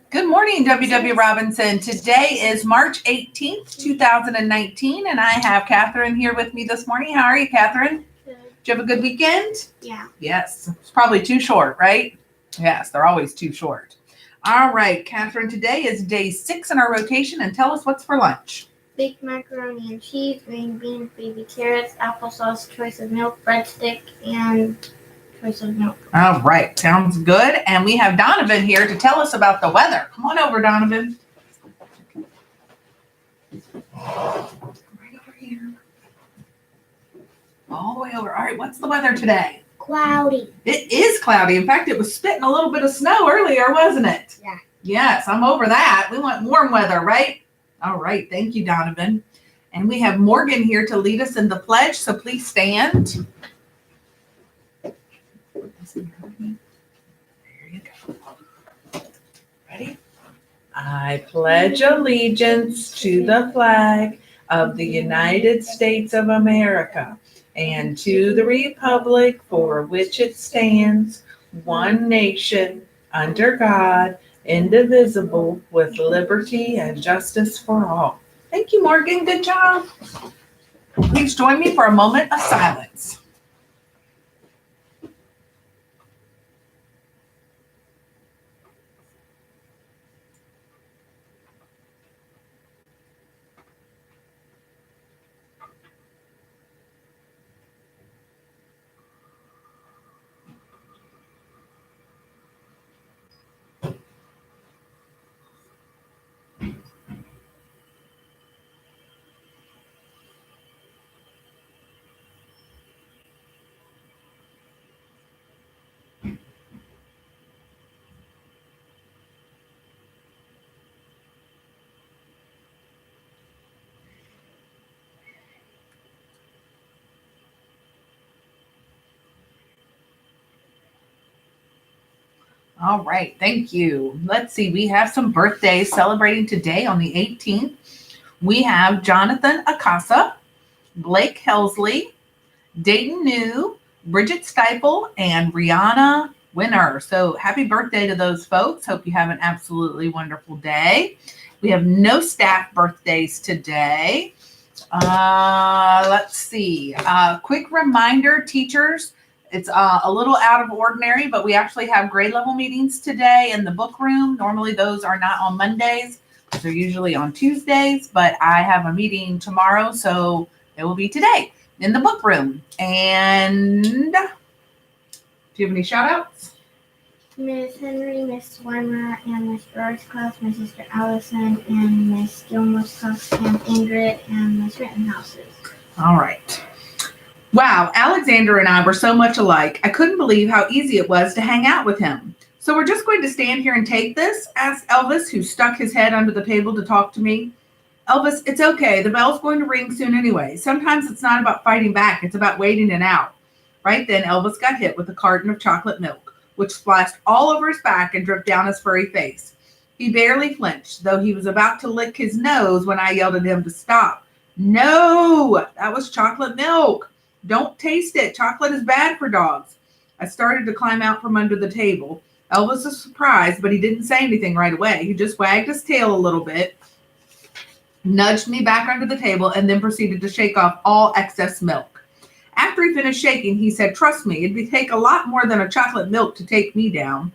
Good morning, W.W. Robinson. Today is March 18th, 2019, and I have Catherine here with me this morning. How are you, Catherine? Good. Did you have a good weekend? Yeah. Yes. It's probably too short, right? Yes, they're always too short. All right, Catherine, today is day 6 in our rotation, and tell us what's for lunch. Baked macaroni and cheese, green beans, baby carrots, applesauce, choice of milk, breadstick, and choice of milk. All right, sounds good. And we have Donovan here to tell us about the weather. Come on over, Donovan. Right over here. All the way over. All right, what's the weather today? Cloudy. It is cloudy. In fact, it was spitting a little bit of snow earlier, wasn't it? Yeah. Yes, I'm over that. We want warm weather, right? All right, thank you, Donovan. And we have Morgan here to lead us in the pledge, so please stand. There you go. Ready? I pledge allegiance to the flag of the United States of America and to the republic for which it stands, one nation, under God, indivisible, with liberty and justice for all. Thank you, Morgan. Good job. Please join me for a moment of silence. All right, thank you. Let's see, we have some birthdays celebrating today on the 18th. We have Jonathan Akasa, Blake Helsley, Dayton New, Bridget Stiple, and Brianna Winner. So happy birthday to those folks. Hope you have an absolutely wonderful day. We have no staff birthdays today. Let's see. Quick reminder, teachers, it's a little out of ordinary, but we actually have grade level meetings today in the book room. Normally those are not on Mondays. They're usually on Tuesdays, but I have a meeting tomorrow, so it will be today in the book room. And do you have any shout outs? Miss Henry, Miss Weimer, and Miss Roy's class, my sister Allison, and Miss Gilmore's class, and Ingrid, and Miss Rittenhouse's. All right. Wow, Alexander and I were so much alike. I couldn't believe how easy it was to hang out with him. So we're just going to stand here and take this, asked Elvis, who stuck his head under the table to talk to me. Elvis, it's okay. The bell's going to ring soon anyway. Sometimes it's not about fighting back. It's about waiting it out. Right then, Elvis got hit with a carton of chocolate milk, which splashed all over his back and dripped down his furry face. He barely flinched, though he was about to lick his nose when I yelled at him to stop. No, that was chocolate milk. Don't taste it. Chocolate is bad for dogs. I started to climb out from under the table. Elvis was surprised, but he didn't say anything right away. He just wagged his tail a little bit, nudged me back under the table, and then proceeded to shake off all excess milk. After he finished shaking, he said, "Trust me, it'd take a lot more than a chocolate milk to take me down."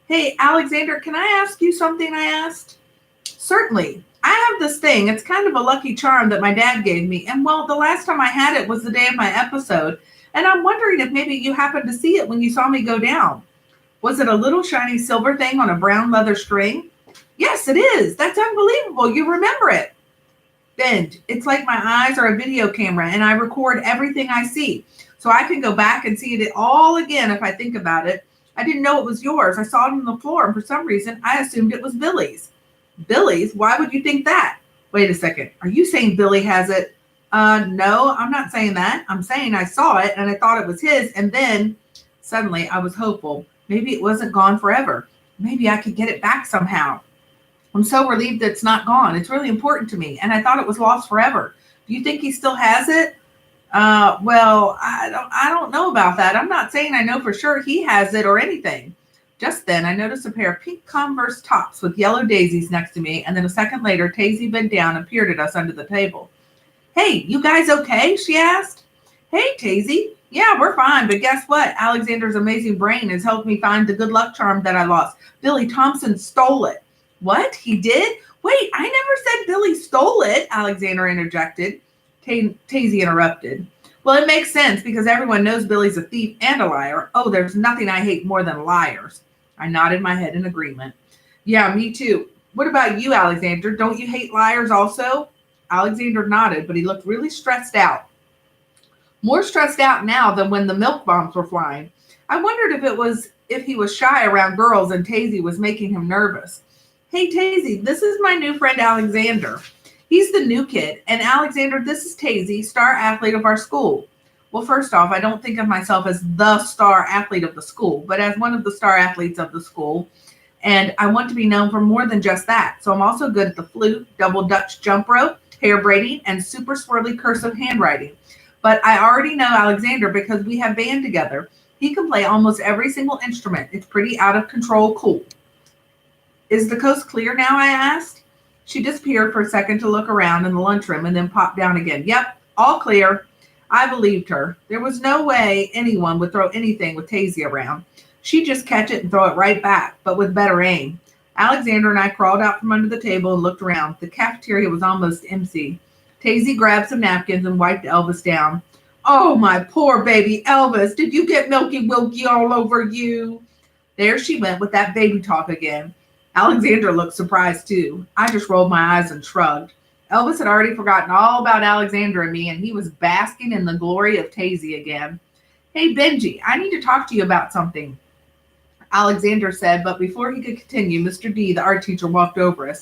"Hey, Alexander, can I ask you something?" I asked. "Certainly. I have this thing. It's kind of a lucky charm that my dad gave me. And, well, the last time I had it was the day of my episode. And I'm wondering if maybe you happened to see it when you saw me go down. Was it a little shiny silver thing on a brown leather string?" "Yes, it is. That's unbelievable. You remember it." "Ben, it's like my eyes are a video camera and I record everything I see. So I can go back and see it all again if I think about it. I didn't know it was yours. I saw it on the floor and for some reason I assumed it was Billy's." "Billy's? Why would you think that?" "Wait a second. Are you saying Billy has it?" No, I'm not saying that. I'm saying I saw it and I thought it was his. And then suddenly I was hopeful. Maybe it wasn't gone forever. Maybe I could get it back somehow. I'm so relieved that it's not gone. It's really important to me. And I thought it was lost forever. Do you think he still has it? Well, I don't know about that. I'm not saying I know for sure he has it or anything. Just then, I noticed a pair of pink Converse tops with yellow daisies next to me, and then a second later, Tazy bent down and peered at us under the table. "Hey, you guys okay?" she asked. "Hey, Tazy. Yeah, we're fine, but guess what? Alexander's amazing brain has helped me find the good luck charm that I lost. Billy Thompson stole it." "What? He did? Wait, I never said Billy stole it," Alexander interjected. Tazy interrupted. "Well, it makes sense because everyone knows Billy's a thief and a liar. Oh, there's nothing I hate more than liars." I nodded my head in agreement. "Yeah, me too. What about you, Alexander? Don't you hate liars also?" Alexander nodded, but he looked really stressed out. More stressed out now than when the milk bombs were flying. I wondered if he was shy around girls and Tazy was making him nervous. "Hey, Tazy, this is my new friend Alexander. He's the new kid. And Alexander, this is Tazy, star athlete of our school." Well, first off, I don't think of myself as the star athlete of the school, but as one of the star athletes of the school. And I want to be known for more than just that. So I'm also good at the flute, double Dutch jump rope, hair braiding, and super swirly cursive handwriting. But I already know Alexander because we have band together. He can play almost every single instrument. It's pretty out of control cool. "Is the coast clear now?" I asked. She disappeared for a second to look around in the lunchroom and then popped down again. "Yep, all clear." I believed her. There was no way anyone would throw anything with Tazy around. She'd just catch it and throw it right back, but with better aim. Alexander and I crawled out from under the table and looked around. The cafeteria was almost empty. Tazy grabbed some napkins and wiped Elvis down. "Oh, my poor baby Elvis, did you get Milky Wilky all over you?" There she went with that baby talk again. Alexander looked surprised too. I just rolled my eyes and shrugged. Elvis had already forgotten all about Alexander and me, and he was basking in the glory of Tazy again. "Hey, Benji, I need to talk to you about something," Alexander said, but before he could continue, Mr. D, the art teacher, walked over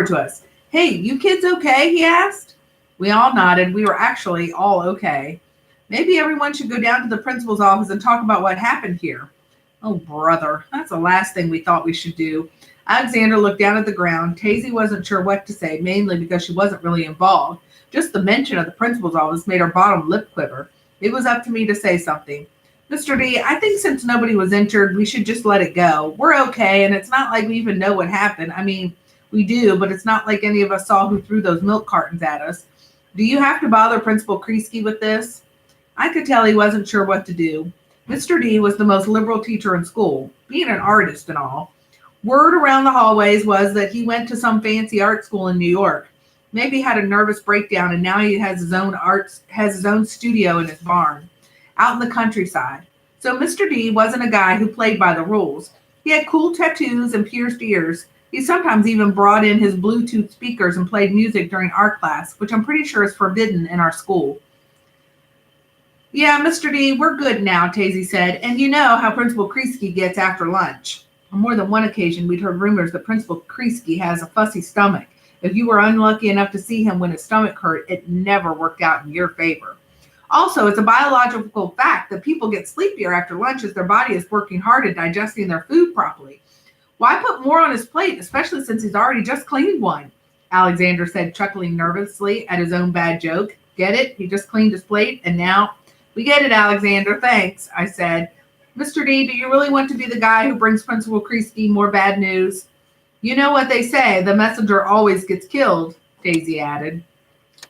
to us. "Hey, you kids okay?" he asked. We all nodded. We were actually all okay. "Maybe everyone should go down to the principal's office and talk about what happened here." Oh, brother, that's the last thing we thought we should do. Alexander looked down at the ground. Tazy wasn't sure what to say, mainly because she wasn't really involved. Just the mention of the principal's office made her bottom lip quiver. It was up to me to say something. "Mr. D, I think since nobody was injured, we should just let it go. We're okay, and it's not like we even know what happened. I mean, we do, but it's not like any of us saw who threw those milk cartons at us. Do you have to bother Principal Kreisky with this?" I could tell he wasn't sure what to do. Mr. D was the most liberal teacher in school, being an artist and all. Word around the hallways was that he went to some fancy art school in New York. Maybe had a nervous breakdown and now he has his own studio in his barn, out in the countryside. So Mr. D wasn't a guy who played by the rules. He had cool tattoos and pierced ears. He sometimes even brought in his Bluetooth speakers and played music during art class, which I'm pretty sure is forbidden in our school. "Yeah, Mr. D, we're good now," Tazy said, "and you know how Principal Kreisky gets after lunch." On more than one occasion, we'd heard rumors that Principal Kreisky has a fussy stomach. If you were unlucky enough to see him when his stomach hurt, it never worked out in your favor. Also, it's a biological fact that people get sleepier after lunch as their body is working hard at digesting their food properly. "Why put more on his plate, especially since he's already just cleaned one?" Alexander said, chuckling nervously at his own bad joke. "Get it? He just cleaned his plate, and now—" "We get it, Alexander, thanks," I said. "Mr. D, do you really want to be the guy who brings Principal Kreisky more bad news?" "You know what they say, the messenger always gets killed," Tazy added.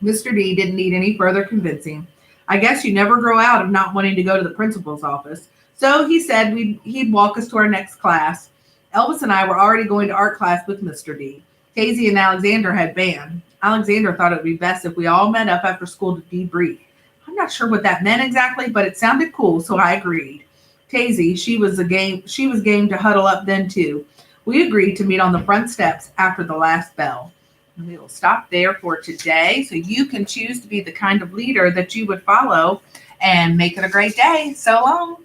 Mr. D didn't need any further convincing. I guess you never grow out of not wanting to go to the principal's office. So he said he'd walk us to our next class. Elvis and I were already going to art class with Mr. D. Tazy and Alexander had band. Alexander thought it would be best if we all met up after school to debrief. I'm not sure what that meant exactly, but it sounded cool, so I agreed. Tazy, she was game to huddle up then too. We agreed to meet on the front steps after the last bell. And we will stop there for today, so you can choose to be the kind of leader that you would follow and make it a great day. So long.